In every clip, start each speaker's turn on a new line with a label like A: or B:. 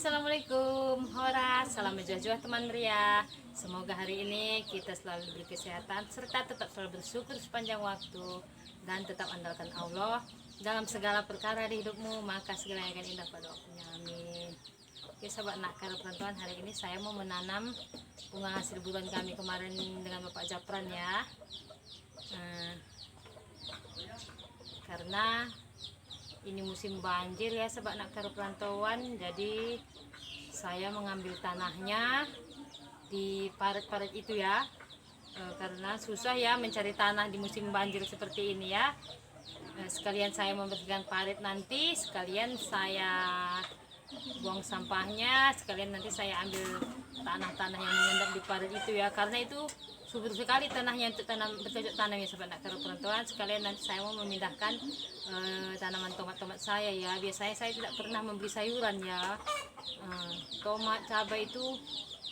A: Assalamualaikum, Horas, salam menjajah teman Ria. Semoga hari ini kita selalu diberi kesehatan serta tetap selalu bersyukur sepanjang waktu dan tetap andalkan Allah dalam segala perkara di hidupmu, maka segalanya akan indah pada waktunya. Amin. Oke sahabat nakal perantauan, hari ini saya mau menanam bunga hasil buruan kami kemarin dengan Bapak Japran ya. Karena ini musim banjir ya sahabat nakal perantauan, jadi saya mengambil tanahnya di parit-parit itu ya, karena susah ya mencari tanah di musim banjir seperti ini ya. Sekalian saya membersihkan parit, nanti sekalian saya buang sampahnya, sekalian nanti saya ambil tanah-tanah yang mengendap di parit itu ya, karena itu subur sekali tanahnya untuk bercocok tanam ya sahabat nakal perantauan. Sekalian nanti saya mau memindahkan tanaman tomat-tomat saya ya. Biasanya saya tidak pernah membeli sayuran ya, tomat, cabai itu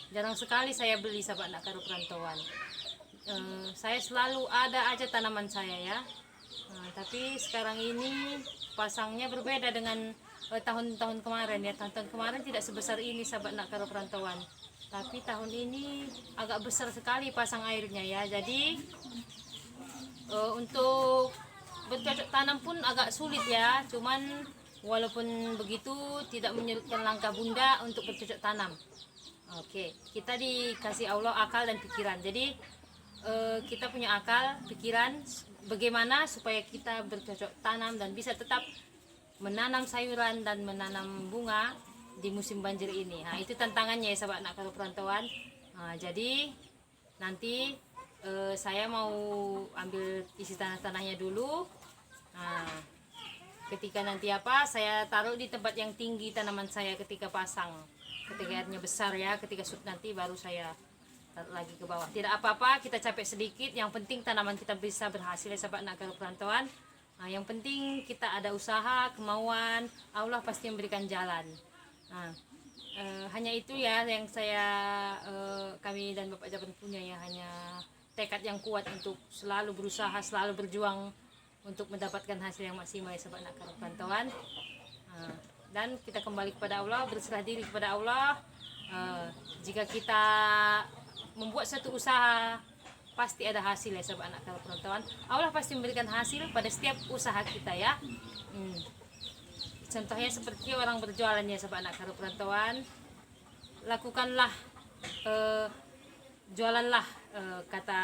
A: jarang sekali saya beli sahabat nakal perantauan. Saya selalu ada aja tanaman saya ya. Tapi sekarang ini pasangnya berbeda dengan tahun-tahun kemarin ya. Tahun-tahun kemarin tidak sebesar ini sahabat nakal perantauan, tapi tahun ini agak besar sekali pasang airnya ya. Jadi untuk bercocok tanam pun agak sulit ya, cuman walaupun begitu tidak menyurutkan langkah bunda untuk bercocok tanam. Oke, kita dikasih Allah akal dan pikiran, jadi kita punya akal pikiran bagaimana supaya kita bercocok tanam dan bisa tetap menanam sayuran dan menanam bunga di musim banjir ini. Nah, itu tantangannya ya sahabat nakal perantauan. Jadi nanti saya mau ambil isi tanah-tanahnya dulu. Ketika nanti saya taruh di tempat yang tinggi tanaman saya ketika pasang, ketika airnya besar ya, ketika nanti baru saya taruh lagi ke bawah. Tidak apa-apa, kita capek sedikit, yang penting tanaman kita bisa berhasil ya sahabat nakal perantauan. Yang penting kita ada usaha, kemauan, Allah pasti memberikan jalan. Hanya itu ya yang kami dan Bapak Japran punya ya, hanya tekad yang kuat untuk selalu berusaha, selalu berjuang untuk mendapatkan hasil yang maksimal ya sahabat nakal perantauan. Dan kita kembali kepada Allah, berserah diri kepada Allah. Jika kita membuat satu usaha, pasti ada hasil ya sahabat nakal perantauan. Allah pasti memberikan hasil pada setiap usaha kita ya. Contohnya seperti orang berjualan ya sahabat nakal perantauan, lakukanlah jualanlah, kata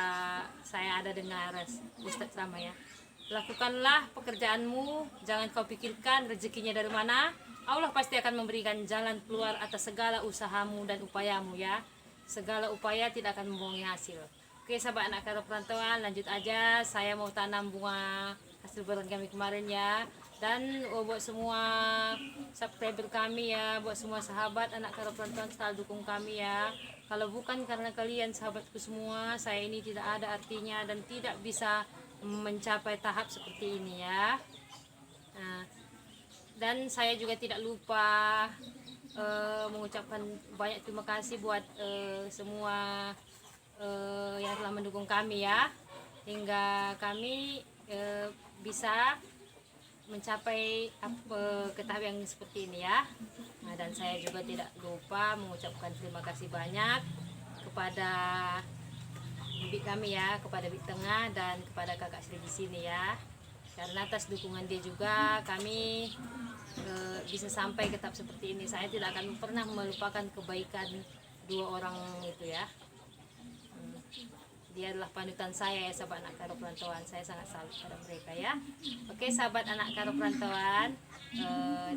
A: saya ada dengar Ustadz Rama ya, lakukanlah pekerjaanmu, jangan kau pikirkan rezekinya dari mana, Allah pasti akan memberikan jalan keluar atas segala usahamu dan upayamu ya. Segala upaya tidak akan membohongi hasil. Oke sahabat nakal perantauan, lanjut aja. Saya mau tanam bunga hasil buruan kami kemarin ya. Dan buat semua subscriber kami ya, buat semua sahabat anak nakal perantauan, selalu dukung kami ya. Kalau bukan karena kalian sahabatku semua, saya ini tidak ada artinya dan tidak bisa mencapai tahap seperti ini ya. Dan saya juga tidak lupa mengucapkan banyak terima kasih buat semua yang telah mendukung kami ya, hingga kami bisa mencapai ke tahap yang seperti ini ya. Dan saya juga tidak lupa mengucapkan terima kasih banyak kepada bibi kami ya, kepada bibi tengah dan kepada kakak Sri di sini ya, karena atas dukungan dia juga kami bisa sampai ke tahap seperti ini. Saya tidak akan pernah melupakan kebaikan dua orang itu ya. Dia adalah panutan saya ya sahabat anak karo perantauan. Saya sangat salut pada mereka ya. Oke sahabat anak karo perantauan,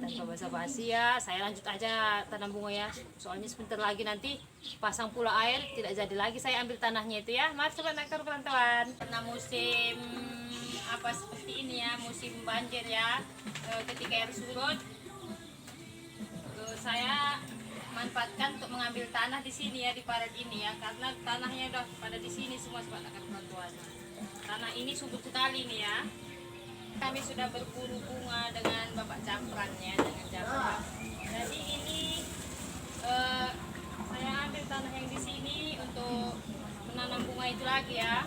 A: tanpa basa-basi ya, saya lanjut aja tanam bunga ya. Soalnya sebentar lagi nanti pasang pula air, tidak jadi lagi saya ambil tanahnya itu ya. Mari sahabat anak karo perantauan. Karena musim seperti ini ya, musim banjir ya, ketika air surut, saya manfaatkan untuk mengambil tanah di sini ya, di parit ini ya, karena tanahnya udah pada di sini semua sahabat nakal perantauan. Tanah ini subur sekali nih ya. Kami sudah berburu bunga dengan Bapak Japran ya, dengan Japran. Jadi ini saya ambil tanah yang di sini untuk menanam bunga itu lagi ya.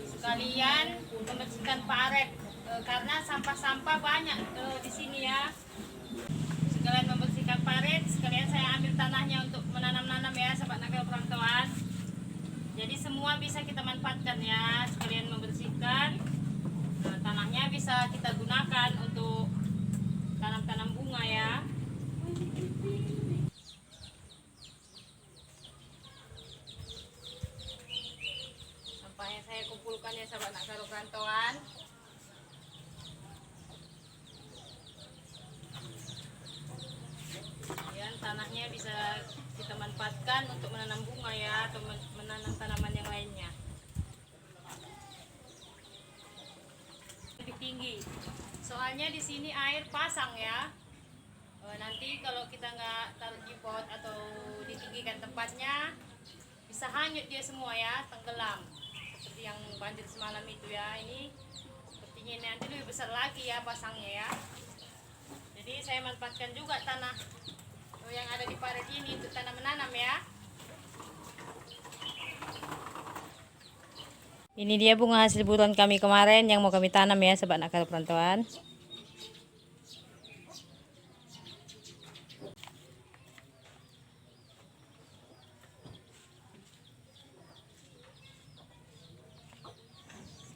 A: Sekalian membersihkan parit karena sampah-sampah banyak di sini ya. tanahnya sahabat nak karo perantauan. Kemudian tanahnya bisa kita manfaatkan untuk menanam bunga ya, atau menanam tanaman yang lainnya. Lebih tinggi, soalnya di sini air pasang ya. Nanti kalau kita nggak taruh di pot atau ditinggikan tempatnya, bisa hanyut dia semua ya, tenggelam. Seperti yang banjir semalam itu ya. Ini sepertinya nanti lebih besar lagi ya pasangnya ya. Jadi saya manfaatkan juga tanah yang ada di parit ini untuk tanam menanam ya. Ini dia bunga hasil buruan kami kemarin yang mau kami tanam ya, sahabat nak karo perantauan.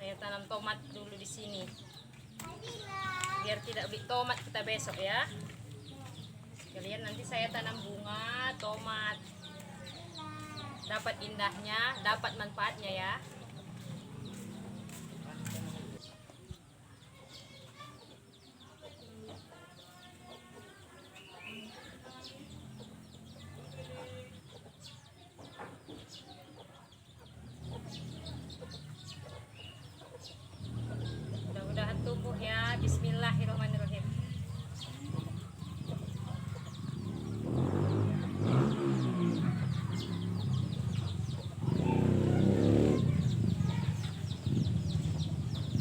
A: Saya tanam tomat dulu di sini, biar tidak beli tomat kita besok ya. Kalian nanti saya tanam bunga tomat, dapat indahnya, dapat manfaatnya ya. Mudah-mudahan tumbuh ya. Bismillahirrahmanirrahim.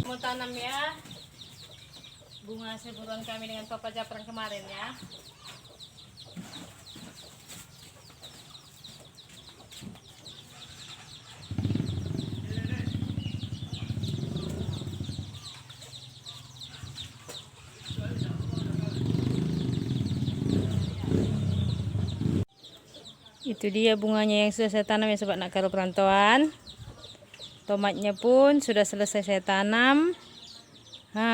A: Mau tanam ya bunga hasil buruan kami dengan Papa Japran kemarin ya. Itu dia bunganya yang sudah saya tanam ya sobat nak karo perantauan. Tomatnya pun sudah selesai saya tanam.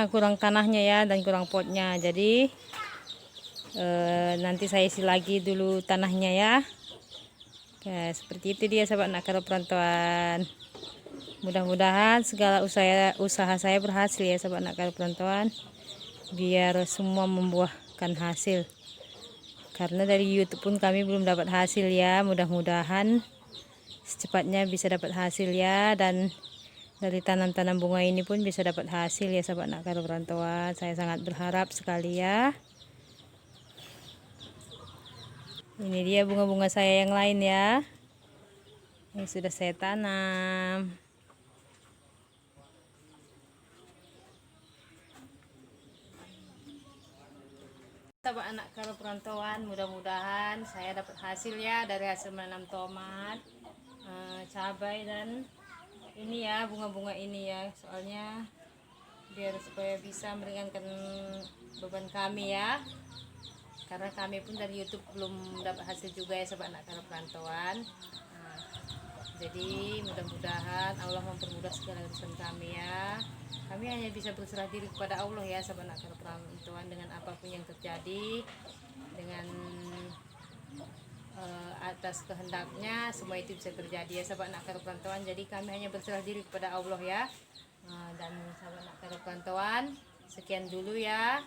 A: Kurang tanahnya ya dan kurang potnya. Jadi nanti saya isi lagi dulu tanahnya ya. Oke, seperti itu dia sobat nak karo perantauan. Mudah-mudahan segala usaha saya berhasil ya sobat nak karo perantauan. Biar semua membuahkan hasil. Karena dari YouTube pun kami belum dapat hasil ya. Mudah-mudahan secepatnya bisa dapat hasil ya, dan dari tanam-tanam bunga ini pun bisa dapat hasil ya sahabat nak karo perantauan. Saya sangat berharap sekali ya. Ini dia bunga-bunga saya yang lain ya, yang sudah saya tanam. Sahabat anak karo perantauan, mudah-mudahan saya dapat hasil ya dari hasil menanam tomat, cabai, dan ini ya bunga-bunga ini ya, soalnya biar supaya bisa meringankan beban kami ya, karena kami pun dari YouTube belum dapat hasil juga ya sahabat anak karo perantauan. Jadi mudah-mudahan Allah mempermudah segala urusan kami ya. Kami hanya bisa berserah diri kepada Allah ya sahabat nak karo perantauan, dengan apapun yang terjadi, dengan atas kehendaknya semua itu bisa terjadi ya sahabat nak karo perantauan. Jadi kami hanya berserah diri kepada Allah ya. Dan sahabat nak karo perantauan, sekian dulu ya.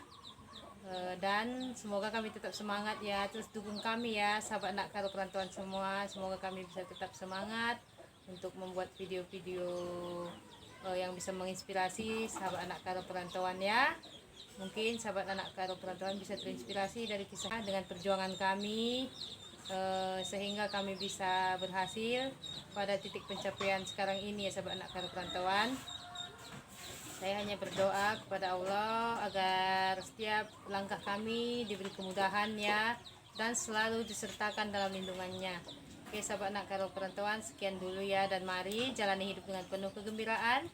A: Dan semoga kami tetap semangat ya, terus dukung kami ya sahabat nak karo perantauan semua. Semoga kami bisa tetap semangat untuk membuat video-video yang bisa menginspirasi sahabat anak karo perantauan ya. Mungkin sahabat anak karo perantauan bisa terinspirasi dari kisah dengan perjuangan kami, sehingga kami bisa berhasil pada titik pencapaian sekarang ini ya sahabat anak karo perantauan. Saya hanya berdoa kepada Allah agar setiap langkah kami diberi kemudahan ya, dan selalu disertakan dalam lindungannya. Oke sahabat nak karo perantauan, sekian dulu ya, dan mari jalani hidup dengan penuh kegembiraan.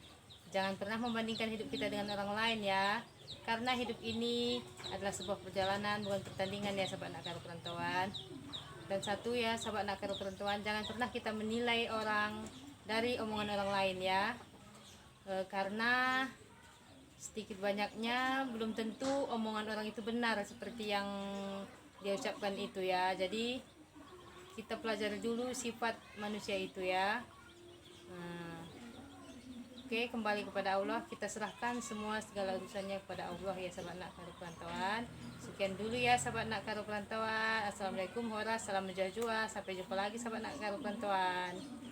A: Jangan pernah membandingkan hidup kita dengan orang lain ya, karena hidup ini adalah sebuah perjalanan, bukan pertandingan ya sahabat nak karo perantauan. Dan satu ya sahabat nak karo perantauan, jangan pernah kita menilai orang dari omongan orang lain ya. Karena sedikit banyaknya belum tentu omongan orang itu benar seperti yang dia ucapkan itu ya. Jadi kita pelajari dulu sifat manusia itu ya. Oke Oke, kembali kepada Allah, kita serahkan semua segala urusannya kepada Allah ya sahabat nak karo perantauan. Sekian dulu ya sahabat nak karo perantauan. Assalamualaikum warahmatullahi wabarakatuh. Salam jua. Sampai jumpa lagi sahabat nak karo perantauan.